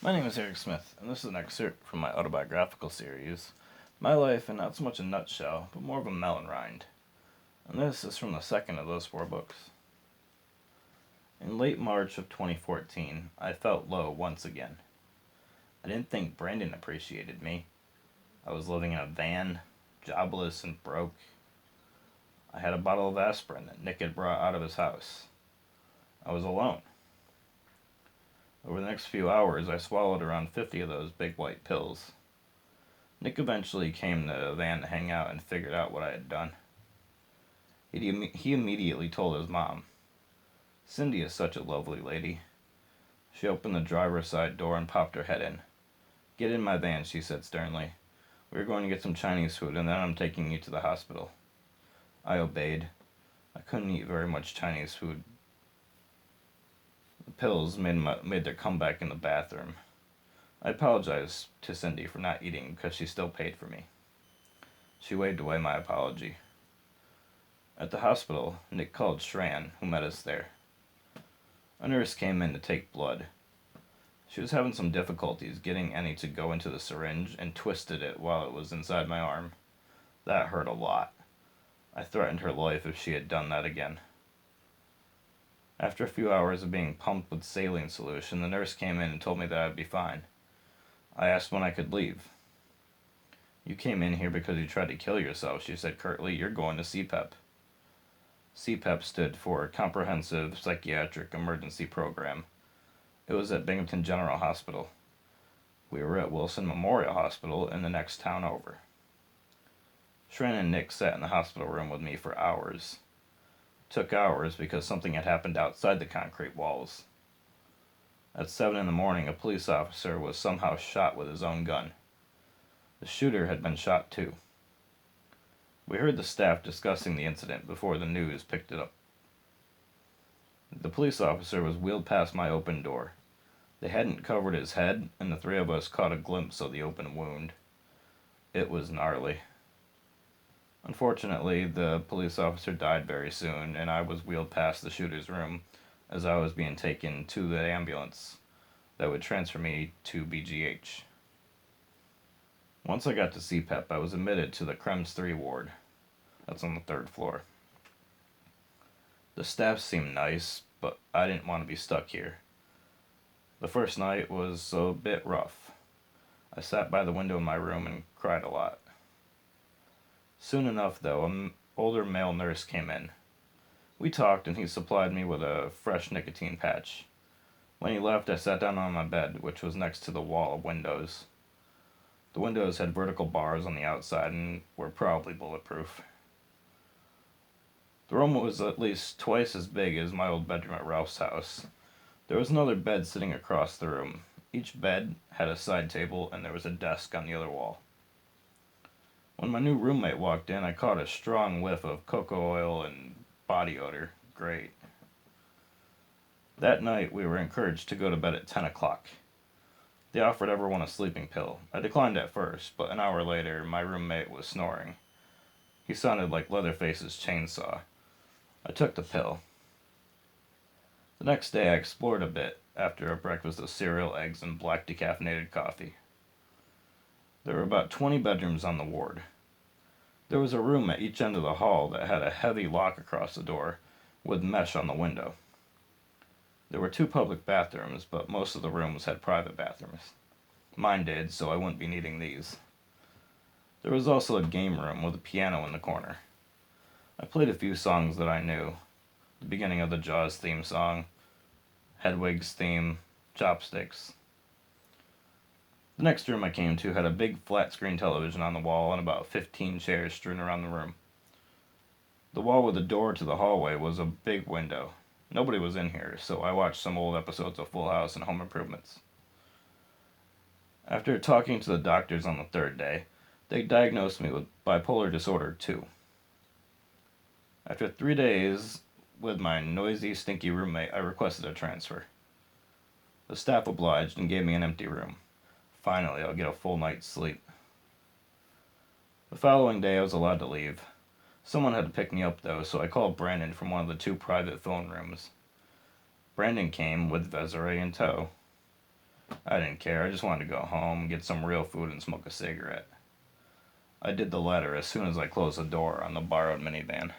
My name is Eric Smith, and this is an excerpt from my autobiographical series, My Life in Not So Much a Nutshell, but more of a Melon, Rind. And this is from the second of those 4 books. In late March of 2014, I felt low once again. I didn't think Brandon appreciated me. I was living in a van, jobless and broke. I had a bottle of aspirin that Nick had brought out of his house. I was alone. Over the next few hours, I swallowed around 50 of those big white pills. Nick eventually came to the van to hang out and figured out what I had done. He immediately told his mom. Cindy is such a lovely lady. She opened the driver's side door and popped her head in. "Get in my van," she said sternly. "We're going to get some Chinese food, and then I'm taking you to the hospital." I obeyed. I couldn't eat very much Chinese food. The pills made their comeback in the bathroom. I apologized to Cindy for not eating because she still paid for me. She waved away my apology. At the hospital, Nick called Shran, who met us there. A nurse came in to take blood. She was having some difficulties getting any to go into the syringe and twisted it while it was inside my arm. That hurt a lot. I threatened her life if she had done that again. After a few hours of being pumped with saline solution, the nurse came in and told me that I would be fine. I asked when I could leave. "You came in here because you tried to kill yourself," she said curtly. "You're going to C-PEP." C-PEP stood for Comprehensive Psychiatric Emergency Program. It was at Binghamton General Hospital. We were at Wilson Memorial Hospital in the next town over. Shran and Nick sat in the hospital room with me for hours. Took hours because something had happened outside the concrete walls. At 7 in the morning, a police officer was somehow shot with his own gun. The shooter had been shot too. We heard the staff discussing the incident before the news picked it up. The police officer was wheeled past my open door. They hadn't covered his head, and the 3 of us caught a glimpse of the open wound. It was gnarly. Unfortunately, the police officer died very soon, and I was wheeled past the shooter's room as I was being taken to the ambulance that would transfer me to BGH. Once I got to C-PEP, I was admitted to the Crems 3 ward. That's on the 3rd floor. The staff seemed nice, but I didn't want to be stuck here. The first night was a bit rough. I sat by the window in my room and cried a lot. Soon enough, though, an older male nurse came in. We talked, and he supplied me with a fresh nicotine patch. When he left, I sat down on my bed, which was next to the wall of windows. The windows had vertical bars on the outside and were probably bulletproof. The room was at least twice as big as my old bedroom at Ralph's house. There was another bed sitting across the room. Each bed had a side table, and there was a desk on the other wall. When my new roommate walked in, I caught a strong whiff of cocoa oil and body odor. Great. That night, we were encouraged to go to bed at 10 o'clock. They offered everyone a sleeping pill. I declined at first, but an hour later, my roommate was snoring. He sounded like Leatherface's chainsaw. I took the pill. The next day, I explored a bit after a breakfast of cereal, eggs, and black decaffeinated coffee. There were about 20 bedrooms on the ward. There was a room at each end of the hall that had a heavy lock across the door with mesh on the window. There were 2 public bathrooms, but most of the rooms had private bathrooms. Mine did, so I wouldn't be needing these. There was also a game room with a piano in the corner. I played a few songs that I knew. The beginning of the Jaws theme song, Hedwig's theme, Chopsticks. The next room I came to had a big flat-screen television on the wall and about 15 chairs strewn around the room. The wall with the door to the hallway was a big window. Nobody was in here, so I watched some old episodes of Full House and Home Improvements. After talking to the doctors on the 3rd day, they diagnosed me with bipolar disorder 2. After 3 days with my noisy, stinky roommate, I requested a transfer. The staff obliged and gave me an empty room. Finally, I'll get a full night's sleep. The following day, I was allowed to leave. Someone had to pick me up, though, so I called Brandon from one of the 2 private phone rooms. Brandon came with Desiree in tow. I I didn't care. I just wanted to go home, get some real food, and smoke a cigarette. I did the latter as soon as I closed the door on the borrowed minivan.